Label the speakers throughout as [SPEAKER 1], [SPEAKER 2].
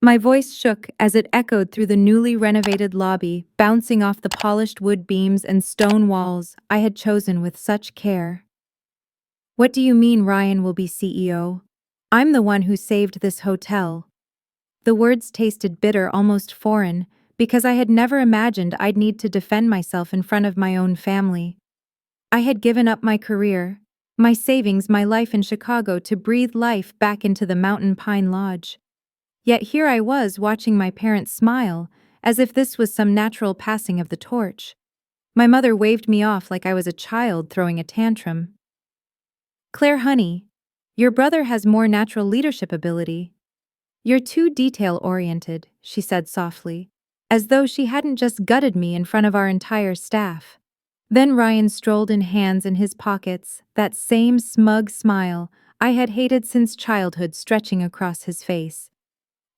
[SPEAKER 1] My voice shook as it echoed through the newly renovated lobby, bouncing off the polished wood beams and stone walls I had chosen with such care. What do you mean Ryan will be CEO? I'm the one who saved this hotel. The words tasted bitter, almost foreign, because I had never imagined I'd need to defend myself in front of my own family. I had given up my career, my savings, my life in Chicago to breathe life back into the Mountain Pine Lodge. Yet here I was watching my parents smile, as if this was some natural passing of the torch. My mother waved me off like I was a child throwing a tantrum. Claire, honey, your brother has more natural leadership ability. You're too detail-oriented, she said softly, as though she hadn't just gutted me in front of our entire staff. Then Ryan strolled in, hands in his pockets, that same smug smile I had hated since childhood stretching across his face.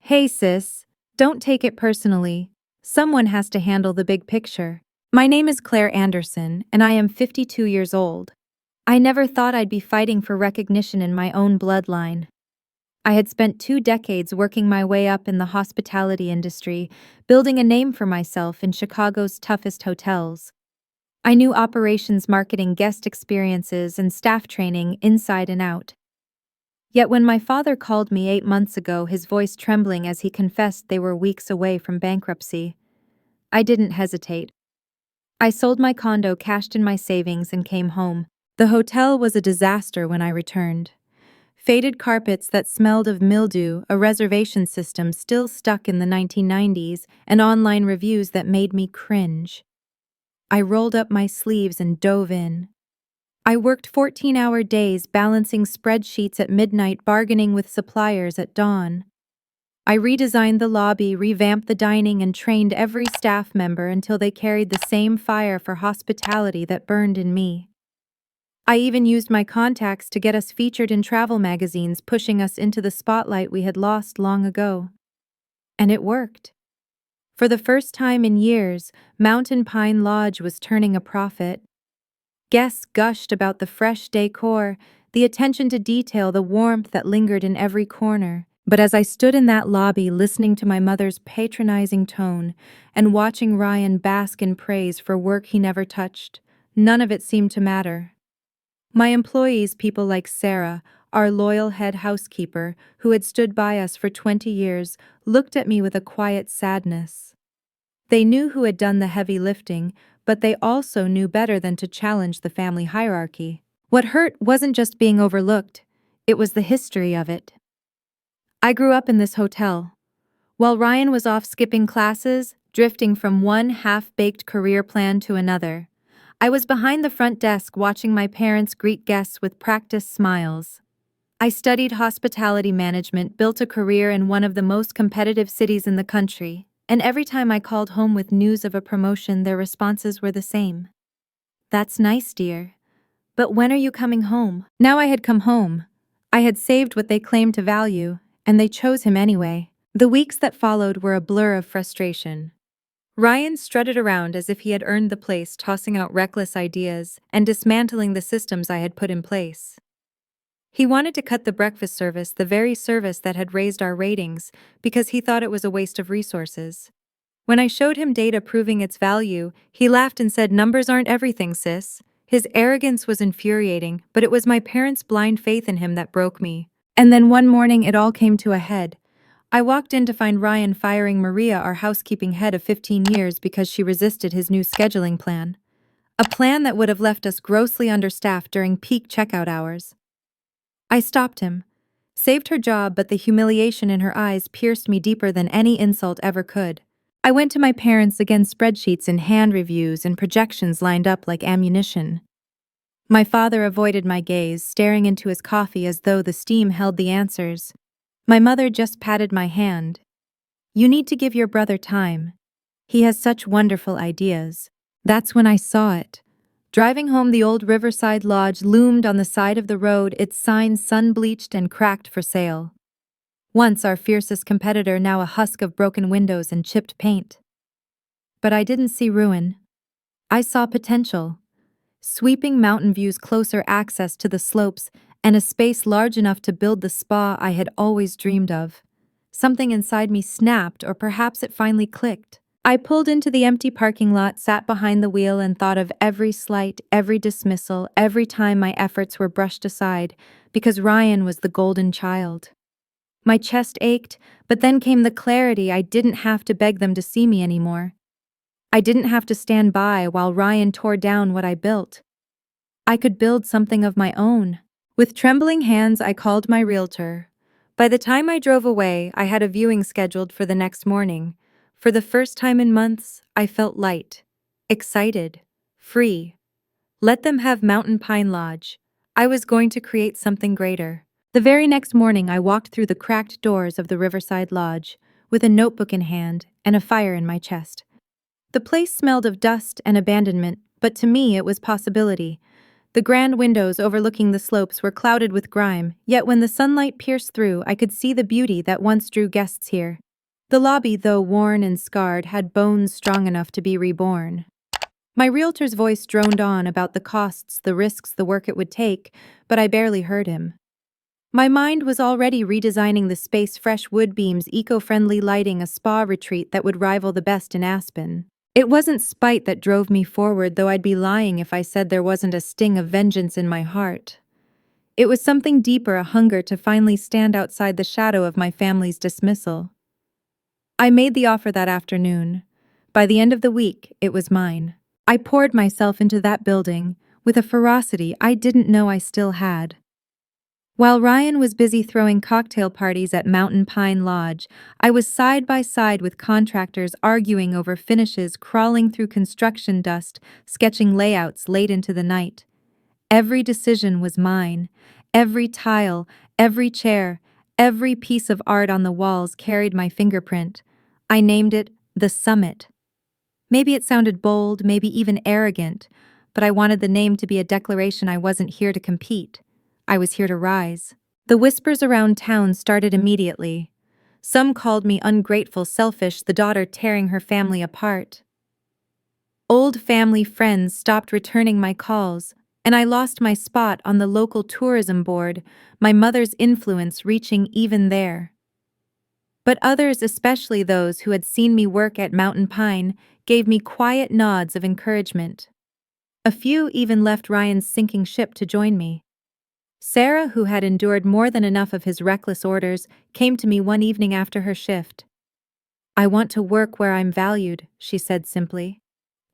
[SPEAKER 1] Hey sis, don't take it personally. Someone has to handle the big picture. My name is Claire Anderson, and I am 52 years old. I never thought I'd be fighting for recognition in my own bloodline. I had spent 2 decades working my way up in the hospitality industry, building a name for myself in Chicago's toughest hotels. I knew operations, marketing, guest experiences, and staff training inside and out. Yet when my father called me 8 months ago, his voice trembling as he confessed they were weeks away from bankruptcy, I didn't hesitate. I sold my condo, cashed in my savings, and came home. The hotel was a disaster when I returned. Faded carpets that smelled of mildew, a reservation system still stuck in the 1990s, and online reviews that made me cringe. I rolled up my sleeves and dove in. I worked 14-hour days, balancing spreadsheets at midnight, bargaining with suppliers at dawn. I redesigned the lobby, revamped the dining, and trained every staff member until they carried the same fire for hospitality that burned in me. I even used my contacts to get us featured in travel magazines, pushing us into the spotlight we had lost long ago. And it worked. For the first time in years, Mountain Pine Lodge was turning a profit. Guests gushed about the fresh decor, the attention to detail, the warmth that lingered in every corner. But as I stood in that lobby, listening to my mother's patronizing tone and watching Ryan bask in praise for work he never touched, none of it seemed to matter. My employees, people like Sarah, our loyal head housekeeper, who had stood by us for 20 years, looked at me with a quiet sadness. They knew who had done the heavy lifting, but they also knew better than to challenge the family hierarchy. What hurt wasn't just being overlooked, it was the history of it. I grew up in this hotel. While Ryan was off skipping classes, drifting from one half-baked career plan to another, I was behind the front desk watching my parents greet guests with practiced smiles. I studied hospitality management, built a career in one of the most competitive cities in the country, and every time I called home with news of a promotion, their responses were the same. That's nice, dear. But when are you coming home? Now I had come home. I had saved what they claimed to value, and they chose him anyway. The weeks that followed were a blur of frustration. Ryan strutted around as if he had earned the place, tossing out reckless ideas and dismantling the systems I had put in place. He wanted to cut the breakfast service, the very service that had raised our ratings, because he thought it was a waste of resources. When I showed him data proving its value, he laughed and said, "Numbers aren't everything, sis." His arrogance was infuriating, but it was my parents' blind faith in him that broke me. And then one morning it all came to a head. I walked in to find Ryan firing Maria, our housekeeping head of 15 years, because she resisted his new scheduling plan. A plan that would have left us grossly understaffed during peak checkout hours. I stopped him, saved her job, but the humiliation in her eyes pierced me deeper than any insult ever could. I went to my parents again, spreadsheets and hand reviews and projections lined up like ammunition. My father avoided my gaze, staring into his coffee as though the steam held the answers. My mother just patted my hand. "You need to give your brother time. He has such wonderful ideas." That's when I saw it. Driving home, the old Riverside Lodge loomed on the side of the road, its sign sun-bleached and cracked for sale. Once our fiercest competitor, now a husk of broken windows and chipped paint. But I didn't see ruin. I saw potential. Sweeping mountain views, closer access to the slopes, and a space large enough to build the spa I had always dreamed of. Something inside me snapped, or perhaps it finally clicked. I pulled into the empty parking lot, sat behind the wheel, and thought of every slight, every dismissal, every time my efforts were brushed aside, because Ryan was the golden child. My chest ached, but then came the clarity. I didn't have to beg them to see me anymore. I didn't have to stand by while Ryan tore down what I built. I could build something of my own. With trembling hands, I called my realtor. By the time I drove away, I had a viewing scheduled for the next morning. For the first time in months, I felt light, excited, free. Let them have Mountain Pine Lodge. I was going to create something greater. The very next morning, I walked through the cracked doors of the Riverside Lodge, with a notebook in hand and a fire in my chest. The place smelled of dust and abandonment, but to me it was possibility. The grand windows overlooking the slopes were clouded with grime, yet when the sunlight pierced through, I could see the beauty that once drew guests here. The lobby, though worn and scarred, had bones strong enough to be reborn. My realtor's voice droned on about the costs, the risks, the work it would take, but I barely heard him. My mind was already redesigning the space, fresh wood beams, eco-friendly lighting, a spa retreat that would rival the best in Aspen. It wasn't spite that drove me forward, though I'd be lying if I said there wasn't a sting of vengeance in my heart. It was something deeper, a hunger to finally stand outside the shadow of my family's dismissal. I made the offer that afternoon. By the end of the week, it was mine. I poured myself into that building with a ferocity I didn't know I still had. While Ryan was busy throwing cocktail parties at Mountain Pine Lodge, I was side by side with contractors arguing over finishes, crawling through construction dust, sketching layouts late into the night. Every decision was mine. Every tile, every chair, every piece of art on the walls carried my fingerprint. I named it The Summit. Maybe it sounded bold, maybe even arrogant, but I wanted the name to be a declaration I wasn't here to compete. I was here to rise. The whispers around town started immediately. Some called me ungrateful, selfish, the daughter tearing her family apart. Old family friends stopped returning my calls, and I lost my spot on the local tourism board, my mother's influence reaching even there. But others, especially those who had seen me work at Mountain Pine, gave me quiet nods of encouragement. A few even left Ryan's sinking ship to join me. Sarah, who had endured more than enough of his reckless orders, came to me one evening after her shift. "I want to work where I'm valued," she said simply.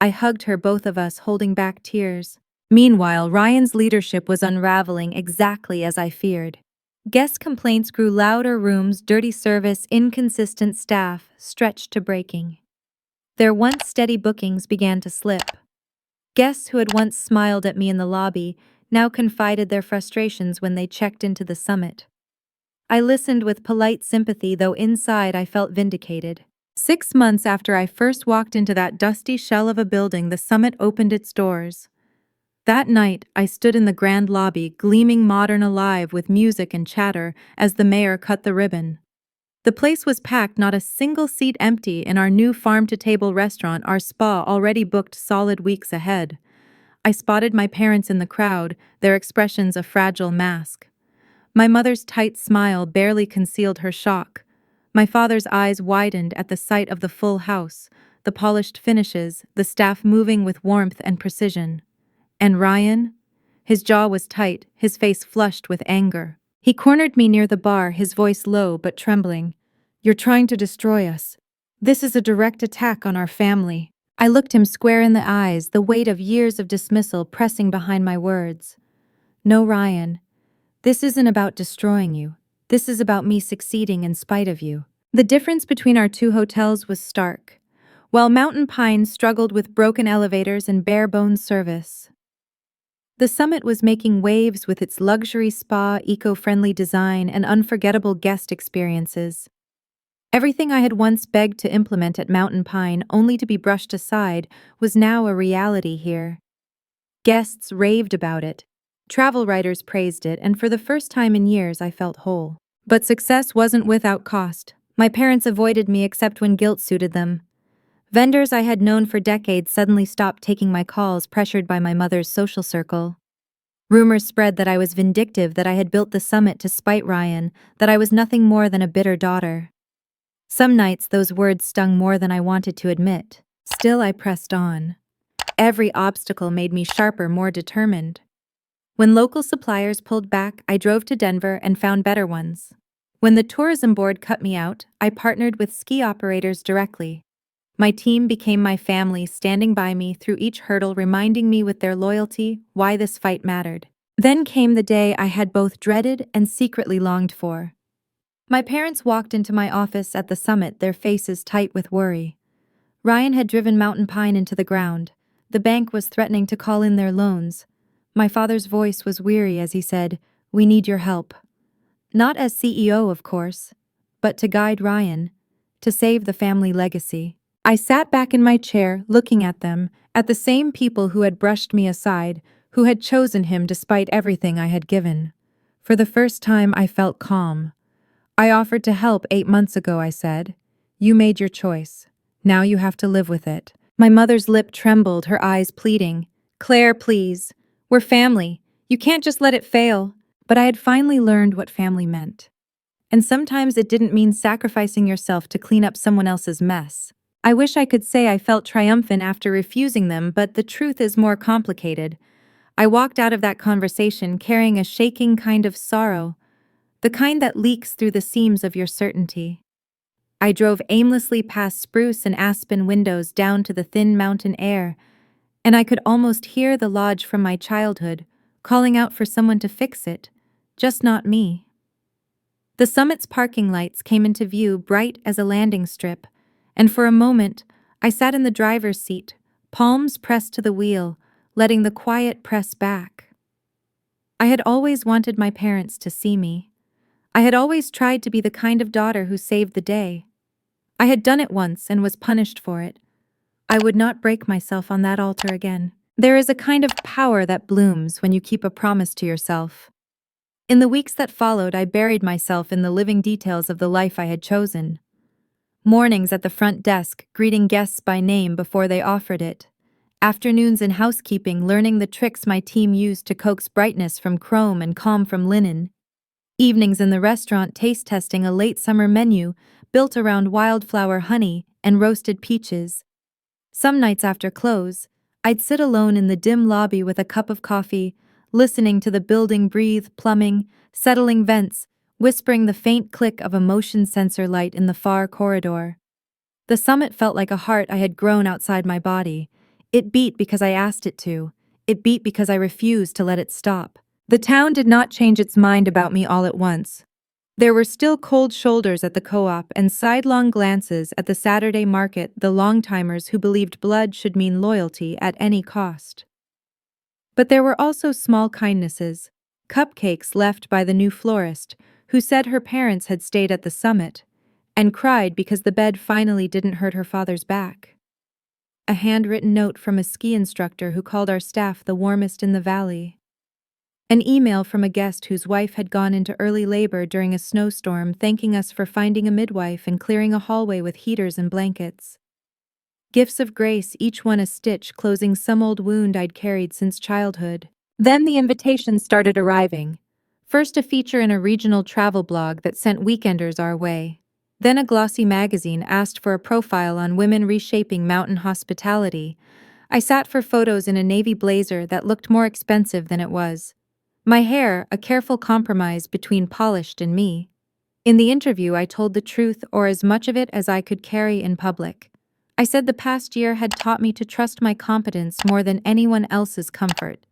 [SPEAKER 1] I hugged her, both of us holding back tears. Meanwhile, Ryan's leadership was unraveling exactly as I feared. Guest complaints grew louder, rooms, dirty service, inconsistent staff, stretched to breaking. Their once steady bookings began to slip. Guests who had once smiled at me in the lobby now confided their frustrations when they checked into the summit. I listened with polite sympathy, though inside I felt vindicated. 6 months after I first walked into that dusty shell of a building, the summit opened its doors. That night, I stood in the grand lobby, gleaming modern, alive with music and chatter, as the mayor cut the ribbon. The place was packed, not a single seat empty in our new farm-to-table restaurant, our spa already booked solid weeks ahead. I spotted my parents in the crowd, their expressions a fragile mask. My mother's tight smile barely concealed her shock. My father's eyes widened at the sight of the full house, the polished finishes, the staff moving with warmth and precision. And Ryan? His jaw was tight, his face flushed with anger. He cornered me near the bar, his voice low but trembling. "You're trying to destroy us. This is a direct attack on our family." I looked him square in the eyes, the weight of years of dismissal pressing behind my words. "No, Ryan. This isn't about destroying you. This is about me succeeding in spite of you." The difference between our two hotels was stark. While Mountain Pine struggled with broken elevators and bare-bones service, the Summit was making waves with its luxury spa, eco-friendly design, and unforgettable guest experiences. Everything I had once begged to implement at Mountain Pine, only to be brushed aside, was now a reality here. Guests raved about it. Travel writers praised it, and for the first time in years I felt whole. But success wasn't without cost. My parents avoided me except when guilt suited them. Vendors I had known for decades suddenly stopped taking my calls, pressured by my mother's social circle. Rumors spread that I was vindictive, that I had built the Summit to spite Ryan, that I was nothing more than a bitter daughter. Some nights those words stung more than I wanted to admit. Still, I pressed on. Every obstacle made me sharper, more determined. When local suppliers pulled back, I drove to Denver and found better ones. When the tourism board cut me out, I partnered with ski operators directly. My team became my family, standing by me through each hurdle, reminding me with their loyalty why this fight mattered. Then came the day I had both dreaded and secretly longed for. My parents walked into my office at the summit, their faces tight with worry. Ryan had driven Mountain Pine into the ground. The bank was threatening to call in their loans. My father's voice was weary as he said, "We need your help." Not as CEO, of course, but to guide Ryan, to save the family legacy. I sat back in my chair, looking at them, at the same people who had brushed me aside, who had chosen him despite everything I had given. For the first time, I felt calm. "I offered to help 8 months ago," I said. "You made your choice. Now you have to live with it." My mother's lip trembled, her eyes pleading. "Claire, please. We're family. You can't just let it fail." But I had finally learned what family meant. And sometimes it didn't mean sacrificing yourself to clean up someone else's mess. I wish I could say I felt triumphant after refusing them, but the truth is more complicated. I walked out of that conversation carrying a shaking kind of sorrow, the kind that leaks through the seams of your certainty. I drove aimlessly past spruce and aspen windows down to the thin mountain air, and I could almost hear the lodge from my childhood, calling out for someone to fix it, just not me. The summit's parking lights came into view, bright as a landing strip, and for a moment, I sat in the driver's seat, palms pressed to the wheel, letting the quiet press back. I had always wanted my parents to see me. I had always tried to be the kind of daughter who saved the day. I had done it once and was punished for it. I would not break myself on that altar again. There is a kind of power that blooms when you keep a promise to yourself. In the weeks that followed, I buried myself in the living details of the life I had chosen. Mornings at the front desk, greeting guests by name before they offered it. Afternoons in housekeeping, learning the tricks my team used to coax brightness from chrome and calm from linen. Evenings in the restaurant, taste testing a late summer menu built around wildflower honey and roasted peaches. Some nights after close, I'd sit alone in the dim lobby with a cup of coffee, listening to the building breathe, plumbing, settling vents, whispering the faint click of a motion sensor light in the far corridor. The summit felt like a heart I had grown outside my body. It beat because I asked it to. It beat because I refused to let it stop. The town did not change its mind about me all at once. There were still cold shoulders at the co-op and sidelong glances at the Saturday market, the long-timers who believed blood should mean loyalty at any cost. But there were also small kindnesses, cupcakes left by the new florist, who said her parents had stayed at the summit, and cried because the bed finally didn't hurt her father's back. A handwritten note from a ski instructor who called our staff the warmest in the valley. An email from a guest whose wife had gone into early labor during a snowstorm, thanking us for finding a midwife and clearing a hallway with heaters and blankets. Gifts of grace, each one a stitch closing some old wound I'd carried since childhood. Then the invitations started arriving. First a feature in a regional travel blog that sent weekenders our way. Then a glossy magazine asked for a profile on women reshaping mountain hospitality. I sat for photos in a navy blazer that looked more expensive than it was. My hair, a careful compromise between polished and me. In the interview, I told the truth, or as much of it as I could carry in public. I said the past year had taught me to trust my competence more than anyone else's comfort.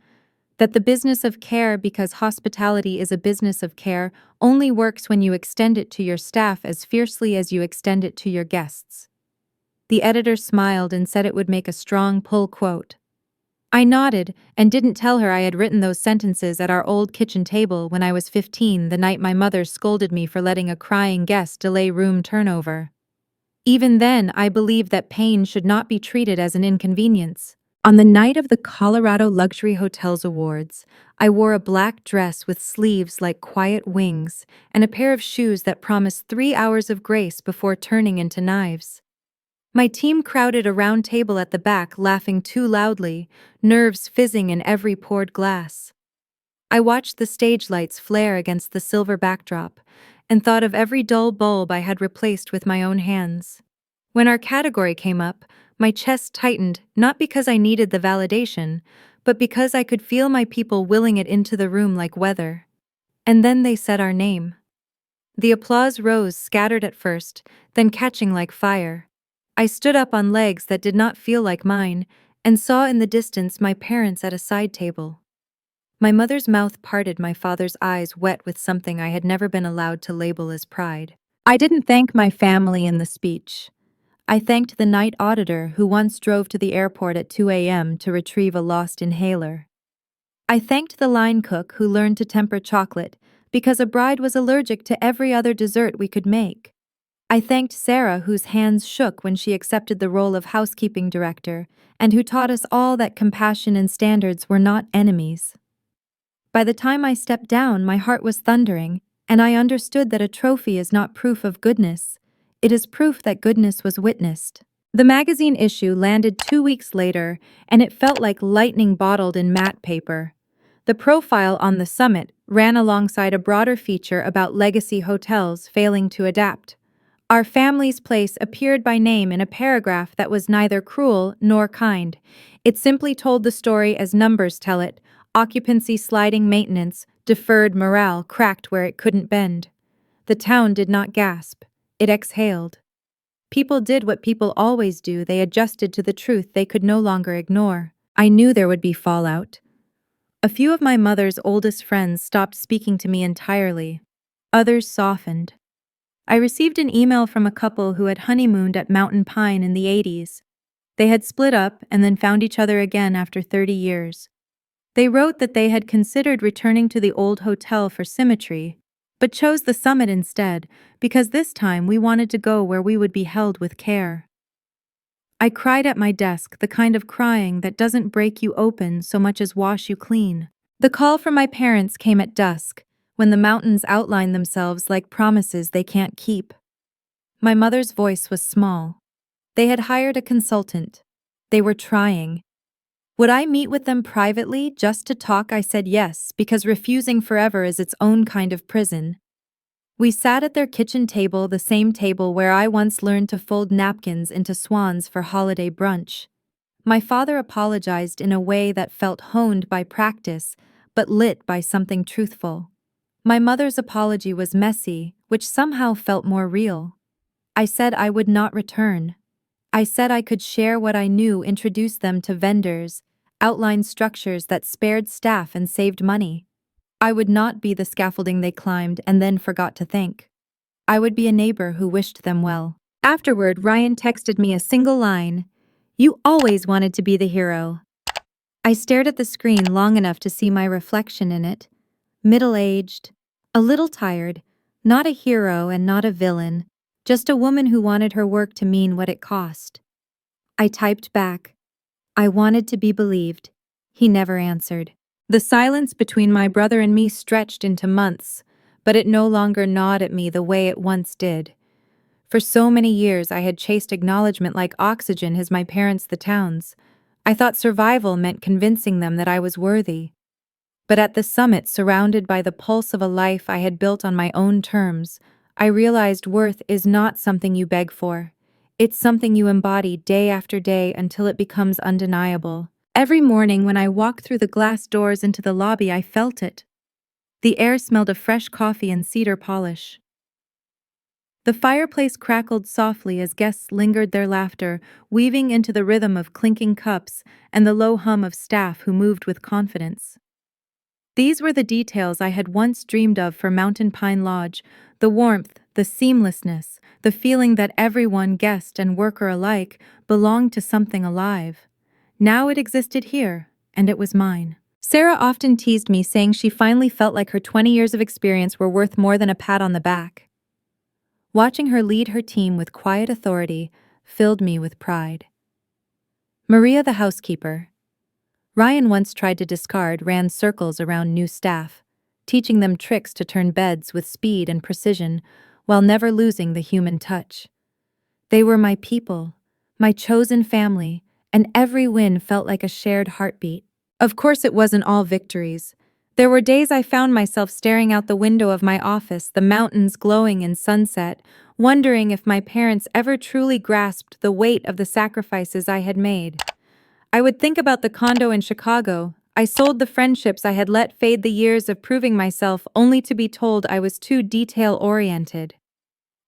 [SPEAKER 1] That the business of care, because hospitality is a business of care, only works when you extend it to your staff as fiercely as you extend it to your guests. The editor smiled and said it would make a strong pull quote. I nodded and didn't tell her I had written those sentences at our old kitchen table when I was 15, the night my mother scolded me for letting a crying guest delay room turnover. Even then, I believed that pain should not be treated as an inconvenience. On the night of the Colorado Luxury Hotels Awards, I wore a black dress with sleeves like quiet wings and a pair of shoes that promised 3 hours of grace before turning into knives. My team crowded a round table at the back, laughing too loudly, nerves fizzing in every poured glass. I watched the stage lights flare against the silver backdrop, and thought of every dull bulb I had replaced with my own hands. When our category came up, my chest tightened, not because I needed the validation, but because I could feel my people willing it into the room like weather. And then they said our name. The applause rose, scattered at first, then catching like fire. I stood up on legs that did not feel like mine, and saw in the distance my parents at a side table. My mother's mouth parted, my father's eyes wet with something I had never been allowed to label as pride. I didn't thank my family in the speech. I thanked the night auditor who once drove to the airport at 2 a.m. to retrieve a lost inhaler. I thanked the line cook who learned to temper chocolate because a bride was allergic to every other dessert we could make. I thanked Sarah, whose hands shook when she accepted the role of housekeeping director, and who taught us all that compassion and standards were not enemies. By the time I stepped down, my heart was thundering, and I understood that a trophy is not proof of goodness. It is proof that goodness was witnessed. The magazine issue landed 2 weeks later, and it felt like lightning bottled in matte paper. The profile on the summit ran alongside a broader feature about legacy hotels failing to adapt. Our family's place appeared by name in a paragraph that was neither cruel nor kind. It simply told the story as numbers tell it: occupancy sliding, maintenance, deferred, morale cracked where it couldn't bend. The town did not gasp. It exhaled. People did what people always do, they adjusted to the truth they could no longer ignore. I knew there would be fallout. A few of my mother's oldest friends stopped speaking to me entirely. Others softened. I received an email from a couple who had honeymooned at Mountain Pine in the 80s. They had split up and then found each other again after 30 years. They wrote that they had considered returning to the old hotel for symmetry, but chose the summit instead because this time we wanted to go where we would be held with care. I cried at my desk, the kind of crying that doesn't break you open so much as wash you clean. The call from my parents came at dusk, when the mountains outline themselves like promises they can't keep. My mother's voice was small. They had hired a consultant. They were trying. Would I meet with them privately just to talk? I said yes, because refusing forever is its own kind of prison. We sat at their kitchen table, the same table where I once learned to fold napkins into swans for holiday brunch. My father apologized in a way that felt honed by practice, but lit by something truthful. My mother's apology was messy, which somehow felt more real. I said I would not return. I said I could share what I knew, introduce them to vendors, outline structures that spared staff and saved money. I would not be the scaffolding they climbed and then forgot to thank. I would be a neighbor who wished them well. Afterward, Ryan texted me a single line: "You always wanted to be the hero." I stared at the screen long enough to see my reflection in it. Middle-aged, a little tired, not a hero and not a villain, just a woman who wanted her work to mean what it cost. I typed back, "I wanted to be believed." He never answered. The silence between my brother and me stretched into months, but it no longer gnawed at me the way it once did. For so many years I had chased acknowledgement like oxygen, as my parents the town's. I thought survival meant convincing them that I was worthy. But at the summit, surrounded by the pulse of a life I had built on my own terms, I realized worth is not something you beg for. It's something you embody day after day until it becomes undeniable. Every morning when I walked through the glass doors into the lobby, I felt it. The air smelled of fresh coffee and cedar polish. The fireplace crackled softly as guests lingered their laughter, weaving into the rhythm of clinking cups and the low hum of staff who moved with confidence. These were the details I had once dreamed of for Mountain Pine Lodge: the warmth, the seamlessness, the feeling that everyone, guest and worker alike, belonged to something alive. Now it existed here, and it was mine. Sarah often teased me, saying she finally felt like her 20 years of experience were worth more than a pat on the back. Watching her lead her team with quiet authority filled me with pride. Maria, the housekeeper, Ryan once tried to discard, ran circles around new staff, teaching them tricks to turn beds with speed and precision while never losing the human touch. They were my people, my chosen family, and every win felt like a shared heartbeat. Of course, it wasn't all victories. There were days I found myself staring out the window of my office, the mountains glowing in sunset, wondering if my parents ever truly grasped the weight of the sacrifices I had made. I would think about the condo in Chicago. I sold the friendships I had let fade, the years of proving myself, only to be told I was too detail-oriented.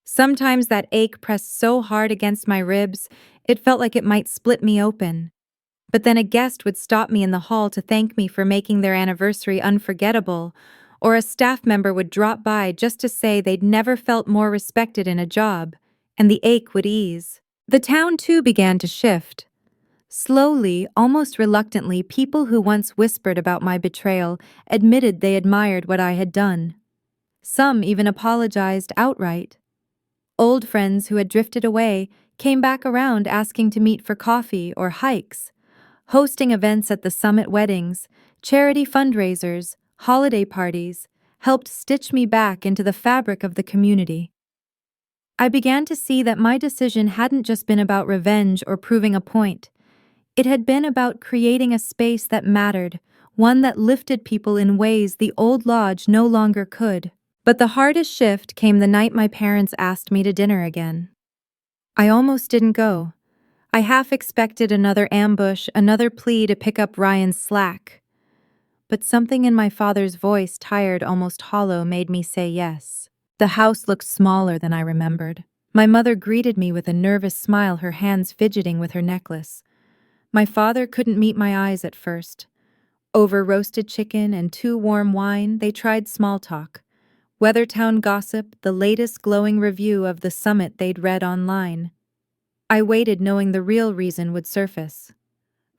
[SPEAKER 1] Sometimes that ache pressed so hard against my ribs, it felt like it might split me open. But then a guest would stop me in the hall to thank me for making their anniversary unforgettable, or a staff member would drop by just to say they'd never felt more respected in a job, and the ache would ease. The town too began to shift. Slowly, almost reluctantly, people who once whispered about my betrayal admitted they admired what I had done. Some even apologized outright. Old friends who had drifted away came back around asking to meet for coffee or hikes, hosting events at the summit, weddings, charity fundraisers, holiday parties, helped stitch me back into the fabric of the community. I began to see that my decision hadn't just been about revenge or proving a point. It had been about creating a space that mattered, one that lifted people in ways the old lodge no longer could. But the hardest shift came the night my parents asked me to dinner again. I almost didn't go. I half expected another ambush, another plea to pick up Ryan's slack. But something in my father's voice, tired, almost hollow, made me say yes. The house looked smaller than I remembered. My mother greeted me with a nervous smile, her hands fidgeting with her necklace. My father couldn't meet my eyes at first. Over roasted chicken and too warm wine, they tried small talk. Weathertown gossip, the latest glowing review of the summit they'd read online. I waited, knowing the real reason would surface.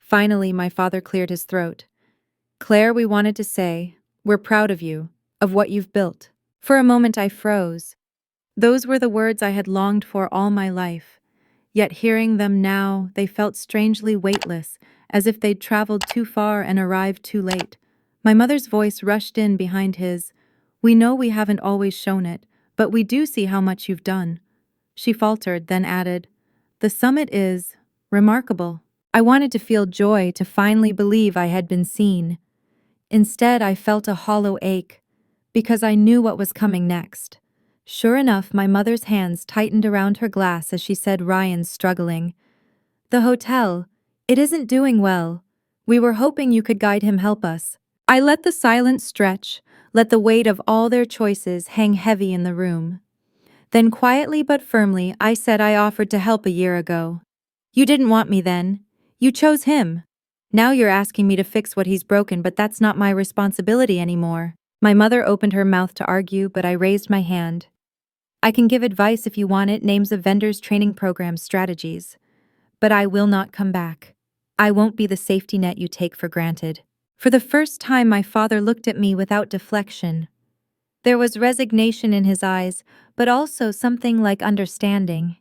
[SPEAKER 1] Finally, my father cleared his throat. "Claire, we wanted to say, we're proud of you, of what you've built." For a moment I froze. Those were the words I had longed for all my life. Yet hearing them now, they felt strangely weightless, as if they'd traveled too far and arrived too late. My mother's voice rushed in behind his. "We know we haven't always shown it, but we do see how much you've done." She faltered, then added, "The summit is remarkable." I wanted to feel joy, to finally believe I had been seen. Instead, I felt a hollow ache, because I knew what was coming next. Sure enough, my mother's hands tightened around her glass as she said, "Ryan's struggling. The hotel, it isn't doing well. We were hoping you could guide him, help us." I let the silence stretch, let the weight of all their choices hang heavy in the room. Then quietly but firmly, I said, "I offered to help a year ago. You didn't want me then. You chose him. Now you're asking me to fix what he's broken, but that's not my responsibility anymore." My mother opened her mouth to argue, but I raised my hand. "I can give advice if you want it, names of vendors, training programs, strategies. But I will not come back. I won't be the safety net you take for granted." For the first time, my father looked at me without deflection. There was resignation in his eyes, but also something like understanding.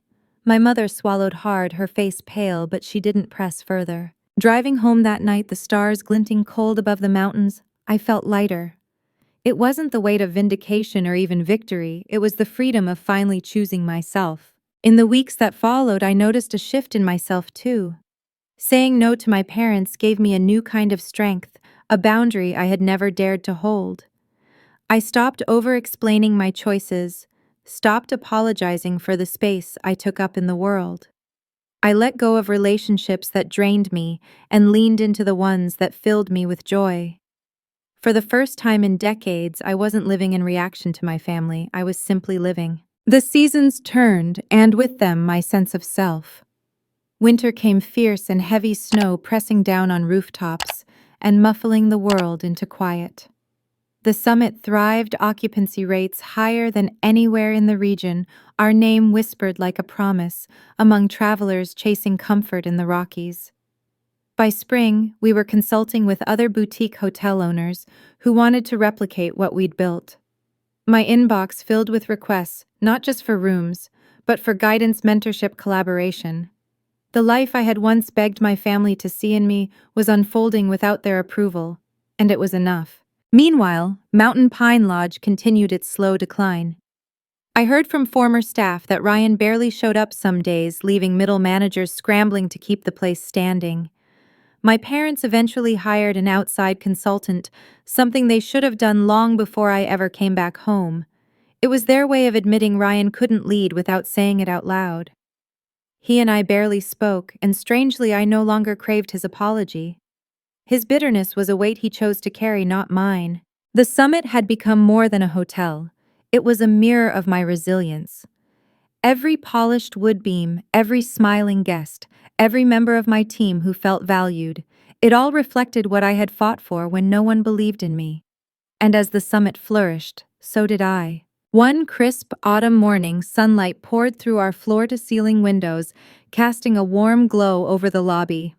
[SPEAKER 1] My mother swallowed hard, her face pale, but she didn't press further. Driving home that night, the stars glinting cold above the mountains, I felt lighter. It wasn't the weight of vindication or even victory, it was the freedom of finally choosing myself. In the weeks that followed, I noticed a shift in myself too. Saying no to my parents gave me a new kind of strength, a boundary I had never dared to hold. I stopped over-explaining my choices, stopped apologizing for the space I took up in the world. I let go of relationships that drained me and leaned into the ones that filled me with joy. For the first time in decades, I wasn't living in reaction to my family, I was simply living. The seasons turned, and with them my sense of self. Winter came, fierce and heavy snow pressing down on rooftops and muffling the world into quiet. The summit thrived, occupancy rates higher than anywhere in the region, our name whispered like a promise among travelers chasing comfort in the Rockies. By spring, we were consulting with other boutique hotel owners who wanted to replicate what we'd built. My inbox filled with requests, not just for rooms, but for guidance, mentorship, collaboration. The life I had once begged my family to see in me was unfolding without their approval, and it was enough. Meanwhile, Mountain Pine Lodge continued its slow decline. I heard from former staff that Ryan barely showed up some days, leaving middle managers scrambling to keep the place standing. My parents eventually hired an outside consultant, something they should have done long before I ever came back home. It was their way of admitting Ryan couldn't lead without saying it out loud. He and I barely spoke, and strangely, I no longer craved his apology. His bitterness was a weight he chose to carry, not mine. The summit had become more than a hotel. It was a mirror of my resilience. Every polished wood beam, every smiling guest, every member of my team who felt valued, it all reflected what I had fought for when no one believed in me. And as the summit flourished, so did I. One crisp autumn morning, sunlight poured through our floor-to-ceiling windows, casting a warm glow over the lobby.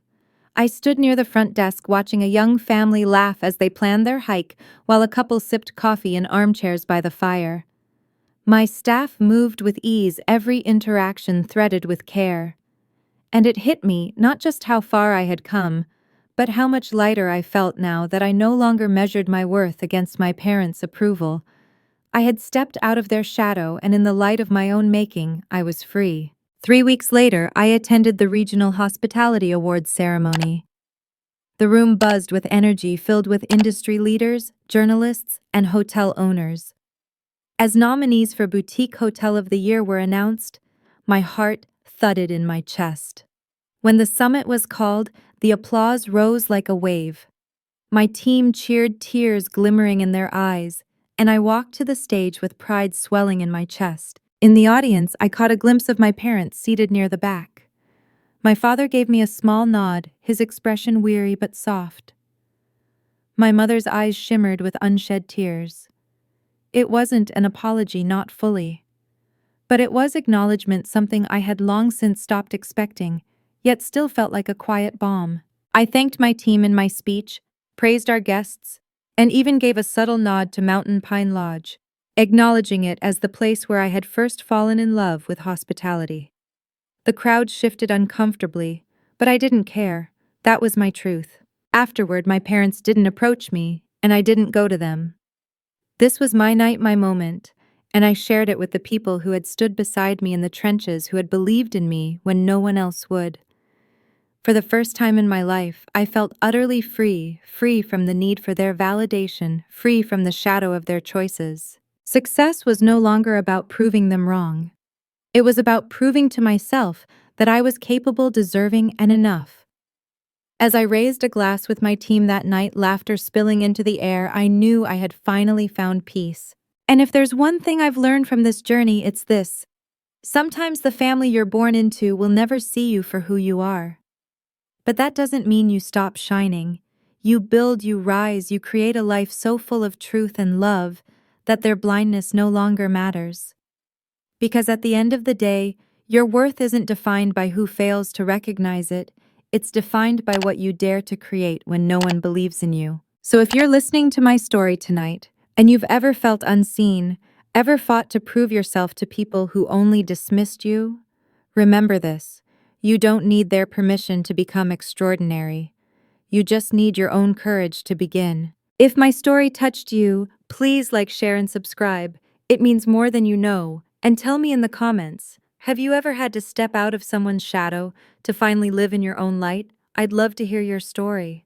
[SPEAKER 1] I stood near the front desk watching a young family laugh as they planned their hike while a couple sipped coffee in armchairs by the fire. My staff moved with ease, every interaction threaded with care. And it hit me not just how far I had come, but how much lighter I felt now that I no longer measured my worth against my parents' approval. I had stepped out of their shadow, and in the light of my own making, I was free. 3 weeks later, I attended the Regional Hospitality Awards ceremony. The room buzzed with energy filled with industry leaders, journalists, and hotel owners. As nominees for Boutique Hotel of the Year were announced, my heart thudded in my chest. When the summit was called, the applause rose like a wave. My team cheered, tears glimmering in their eyes, and I walked to the stage with pride swelling in my chest. In the audience, I caught a glimpse of my parents seated near the back. My father gave me a small nod, his expression weary but soft. My mother's eyes shimmered with unshed tears. It wasn't an apology, not fully. But it was acknowledgement, something I had long since stopped expecting, yet still felt like a quiet balm. I thanked my team in my speech, praised our guests, and even gave a subtle nod to Mountain Pine Lodge, acknowledging it as the place where I had first fallen in love with hospitality. The crowd shifted uncomfortably, but I didn't care. That was my truth. Afterward, my parents didn't approach me, and I didn't go to them. This was my night, my moment, and I shared it with the people who had stood beside me in the trenches, who had believed in me when no one else would. For the first time in my life, I felt utterly free, free from the need for their validation, free from the shadow of their choices. Success was no longer about proving them wrong. It was about proving to myself that I was capable, deserving, and enough. As I raised a glass with my team that night, laughter spilling into the air, I knew I had finally found peace. And if there's one thing I've learned from this journey, it's this. Sometimes the family you're born into will never see you for who you are. But that doesn't mean you stop shining. You build, you rise, you create a life so full of truth and love that their blindness no longer matters. Because at the end of the day, your worth isn't defined by who fails to recognize it. It's defined by what you dare to create when no one believes in you. So if you're listening to my story tonight, and you've ever felt unseen, ever fought to prove yourself to people who only dismissed you, remember this. You don't need their permission to become extraordinary. You just need your own courage to begin. If my story touched you, please like, share, and subscribe. It means more than you know. And tell me in the comments, have you ever had to step out of someone's shadow to finally live in your own light? I'd love to hear your story.